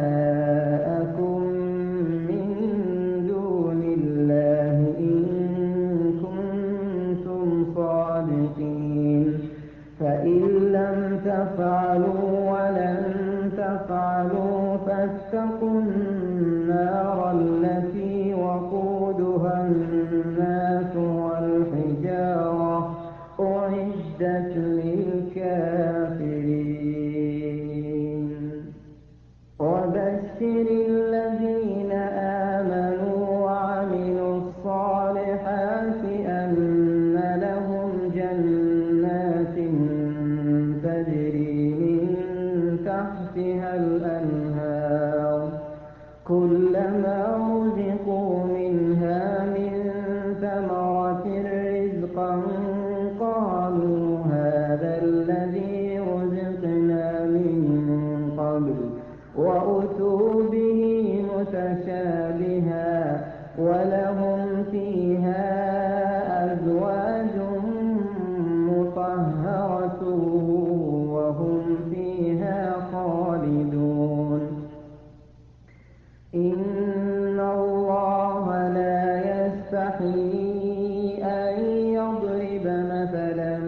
شهداءكم من دون الله إن كنتم صادقين فإن لم تفعلوا ولن تفعلوا فاتقوا النار التي وقودها الناس والحجارة أعدت للكافرين وبشر الذين آمنوا وعملوا الصالحات أن لهم جنات تجري من تحتها الأنهار كلما رزقوا منها من ثمرة رزقا قالوا هذا الذي رزقنا من قبل وأتوا به متشابها ولهم فيها أزواج مطهرة وهم فيها خالدون إن الله لا يستحيي أن يضرب مثلا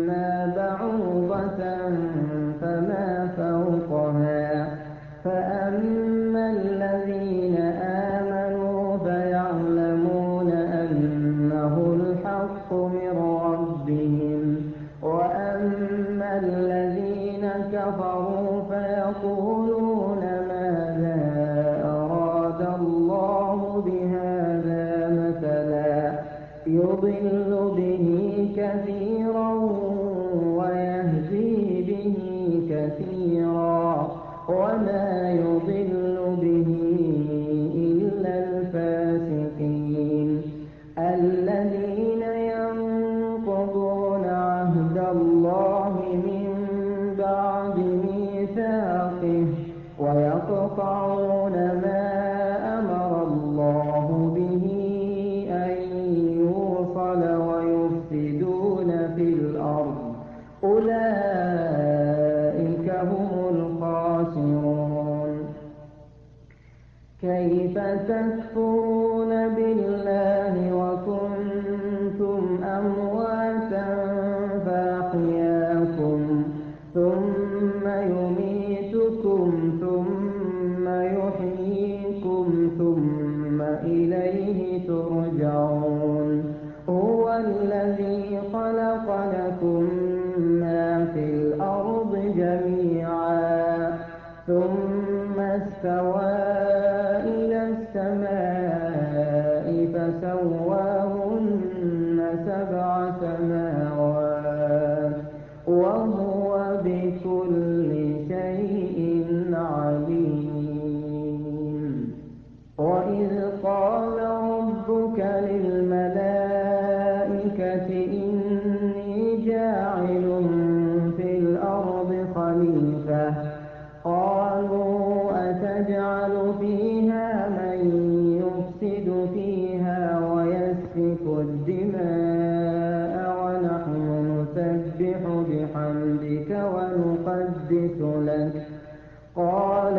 ما بعوضة فما فوقها فأما الذين آمنوا فيعلمون أنه الحق من ربهم وأما الذين كفروا فيقولون ماذا أراد الله بهذا مثلا يضل به كثيرا ويهدي به كثيرا وما يضل به إلا الفاسقين الذين ينقضون عهد الله من بعد ميثاقه ويقطعون ما أمر الله به أن يوصل ويفسدون في الأرض أولئك هم الخاسرون كيف تكفرون بالله وكنتم أمواتا فأحياكم ثم يميتكم ثم يحييكم ثم إليه ترجعون هو الذي خلق لكم ما في الأرض جميعا ثم استوى إلى السماء فسواهن 7 سماوات وهو بكل شيء عليم وإذ قال ربك للملائكة إني جاعل في الأرض خليفة قالوا أتجعل فيها من يفسد فيها ويسفك الدماء ونحن نسبح بحمدك ونقدس لك قال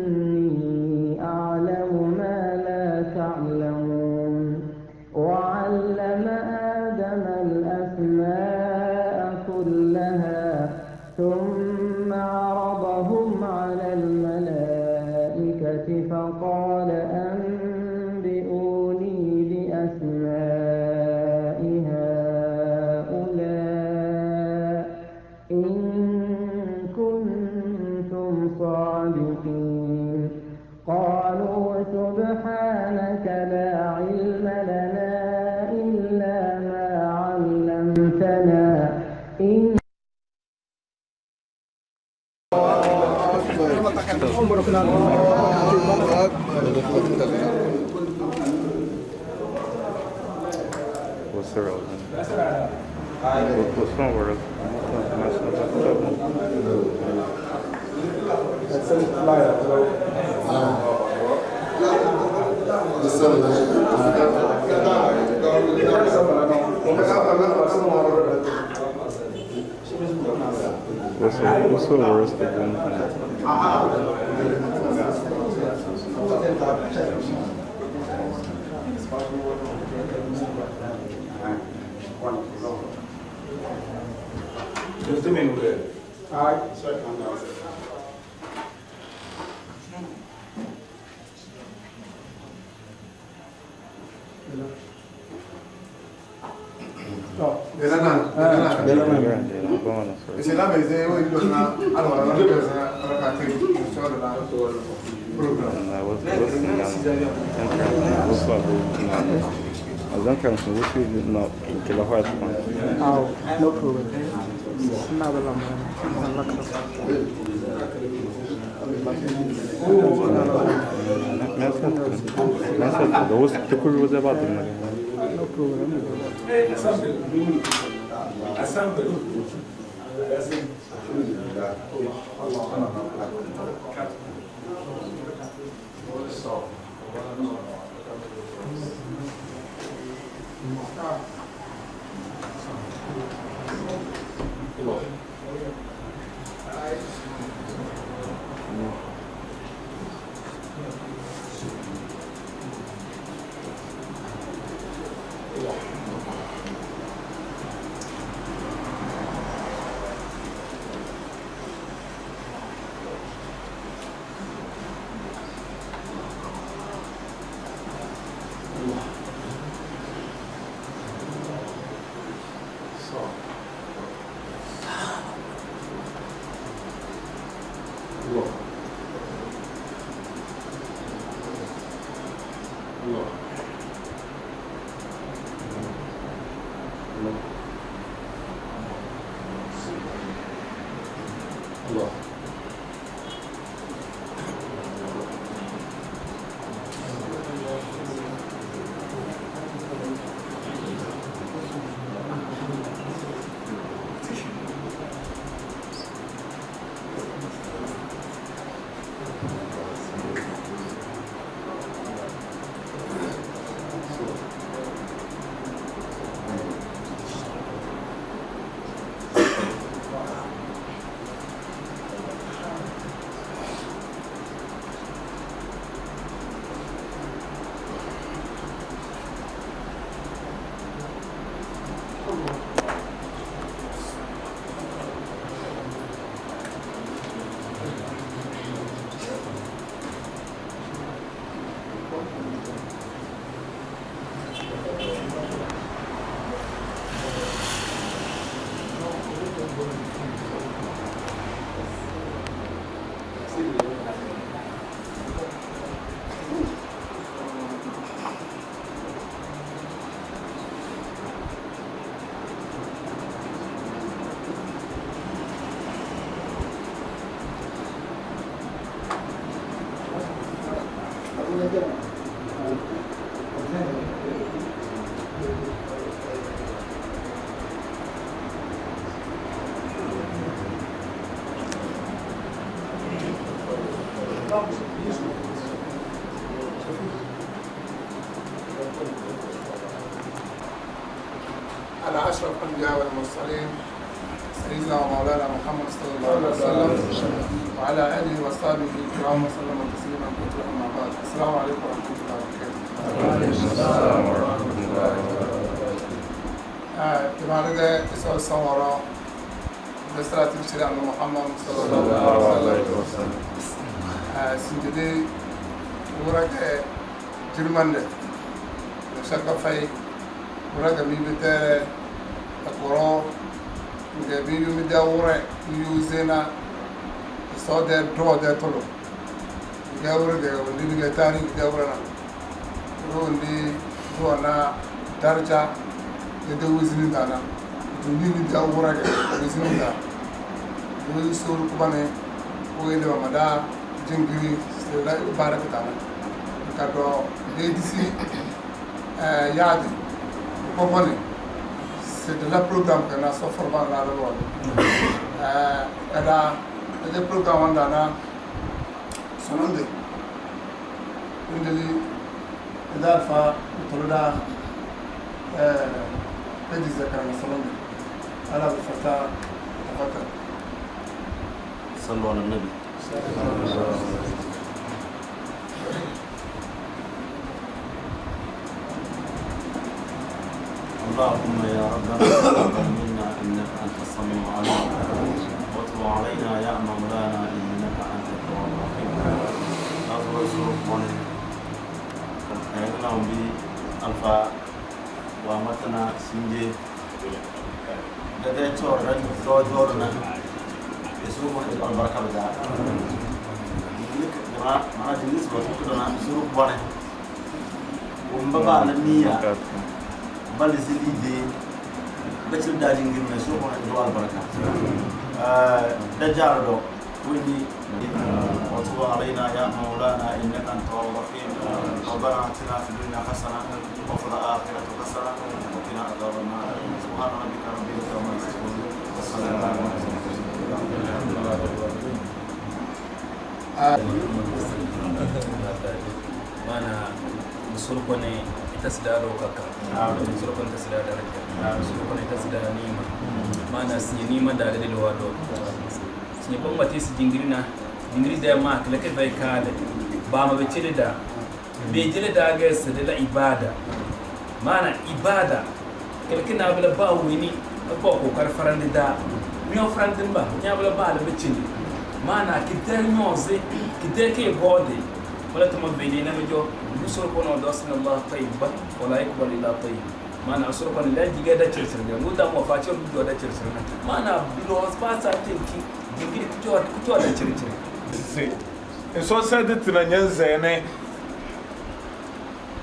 إني أعلم ما لا تعلمون وعلم آدم الأسماء كلها ثم عرضهم على الملائكة فقال أنبئوني بأسماء هؤلاء إن كنتم صادقين قالوا سبحانك لا علم لنا إلا ما علمتنا What's the road? What's wrong with us? What's what's the worst of them? C'est là, mais c'est où il donne alors la no problem. Another number. No problem. على أشرف الأنبياء والمرسلين سيدنا ومولانا محمد صلى الله عليه وسلم وعلى آله وصحبه الكرام وسلم تسليما كثيرا أما بعد. السلام عليكم ورحمة الله وبركاته. وعليكم السلام ورحمة الله وبركاته. كما تسأل الصورة بسرعة الشريعة محمد صلى الله عليه وسلم. سنجدي ورك جرمان نشكر في ورك ميبتة أقرأ نجيبيني مداورة يوزنا صاد درو ده طلو مداورة ده واللي بيجتاني مداورنا واللي هو أنا درجة يدوزني دانا دوني مداورة يدوزني دانا ويسول كمان ويلي ومدا جنگي سلا بارك دانا كادو ديسي يادي كوبوني c'est de la programme que na so forma na lo ada de programme ndana sononde indeli idafa toloda pedi zakana sononde ala fata tafata صلوا على النبي. اللهم يا ربنا تقبل منا انك انت السميع العليم واتب علينا يا مولانا انك انت التواب الرحيم. اصبر سرور ايضنا بي الفا وامتنا سنجي لدي تور دورنا يسوق البركه بتاعك ما جلس بتقولنا سرور بونه ومبا النيه بل زيدي بتر داري غير مسوق دو البركه دجار دو ويني وتب علينا يا مولانا انك انت الرحيم. ربنا اتنا في الدنيا حسنه وفي الاخره حسنه وقنا عذاب النار. سبحان ربك رب العزه عما يصفون والسلام على المرسلين. mana musulkone itasda lokaka musulkone tasda daraja musulkone tasda nima mana sinye nima daga de wado sinye bomba tisi dingiri da ma kala ke bai kale ba ma becile da be jile da ga sada la ibada mana ibada kala kina bala ba wini ko kar farande da mi ofrandin ba nya bala ba la becile mana kidan noze kidan ke gode ولا تمبيني نمجو يسرقون ودوسنا الله طيب ولا يقبل إلا طيب ما أنا أسرقون لا جيجا دا تشرسرنا مودا مفاتيح بيجوا دا تشرسرنا ما أنا بلوز باسا تيجي جيجي كتوه دا تشرسرنا so said it na nyanzene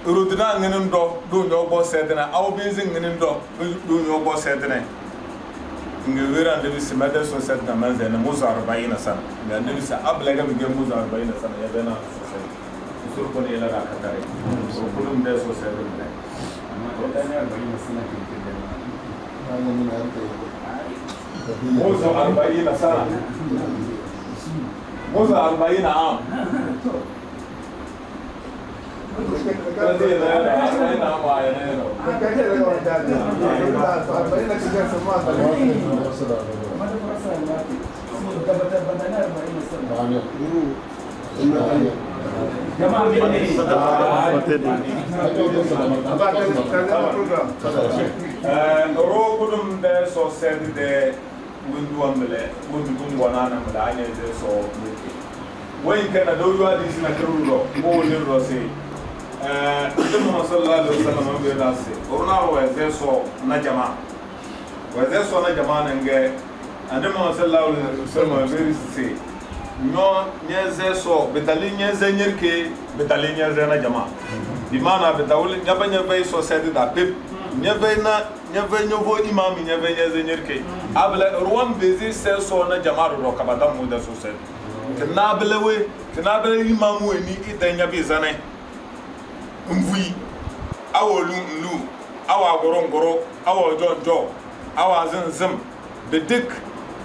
urudina nginin do nyobo sedena aw bezin nginin do nyobo sedena ngewera ndabi simada so sedna manzene muza 40 sana ya ndabi sa ablaga bige muza 40 sana ya bena sur ko ne la ka tare so kulum de so sedna amma to dana 40 sana muza 40 sana موزة 40 عام روكم ده سوسيد ده windu ambele windu tungwana na mdanya ze so وين كان دولوا هذه سنة كرولو مو نيرو سي النبي صلى الله عليه وسلم بيداسي ورنا وزيسو نجما وزيسو نجما ننجي النبي صلى الله عليه وسلم بيرسي نو نيزيسو بتالي نيزينيركي بتالي نيزينا جما بمعنى بتاول نيبا نيبا سو سيدي دا بيب نيبا نيبو إمامي نيبا نيزينيركي أبلا روان بيزي سيسو نجما رو كبادام مودا سو سيدي tinabele imamu eni idanya bizane mvui awolu nlu awa gorongoro awa jonjo awa zinzim bedik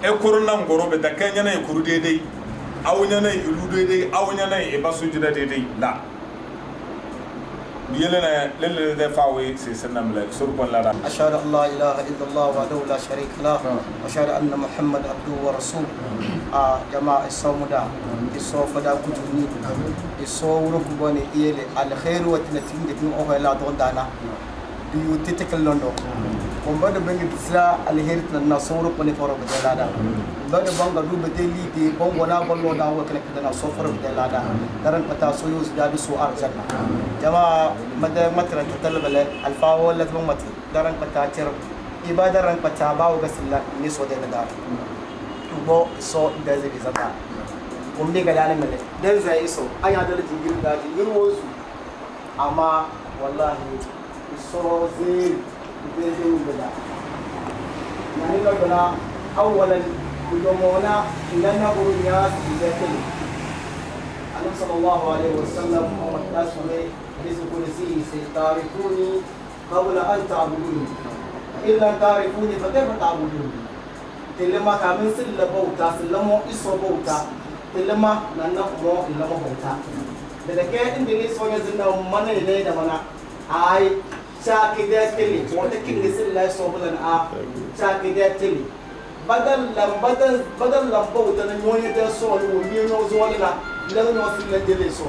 ekuruna ngoro bedakanya na ekuru dede awunya na ilu dede awunya na ibasu jida dede la بيلنا للي فاوي سيسنا ملك سرب ولا أشهد أن لا إله إلا الله وحده لا شريك له وأشهد أن محمد عبده ورسوله جماعة الصوم دا الصوف دا كتوني الصوم ركبوني إيله الخير وتنتين دتنو أوه لا دون دانا بيوتي تكلندو ومبعد بني بسلا الخير تنا صوم ركبوني فورو بدلادا بعد بانغ دو بدلي دي بانغ ونا بلو دا هو كنا كنا صوم فورو بدلادا دارن بتا سويوس دادو سوار جنا جماعة مدى متر تطلب الفاو ولا تبغى دارن بتاعتر إبادة رن بتاعباو بس لا نسوا ده دار تبغى سو ده زي بيزادا ومدي قلنا ملة ده زي سو أي هذا اللي تيجي ده تيجي وزو أما والله سو زي بيزي وبدا يعني لو بنا أولا يومنا لنا برنيات بيزي النبي صلى الله عليه وسلم ومتاسمه يقول سيتعرفوني قبل أن تعبدوني إن لم تعرفوني فكيف تعبدوني تلما كامل سل بوتا سلمو إسو بوتا تلما ننفمو إلما بوتا لذلك إن دني سوى زنا من إليه دمنا أي شاكي ده تلي وتكين نسل لا يصوب لنا شاكي ده تلي badal lambo tan nyone de so wo mi no zo la la no fi la dele so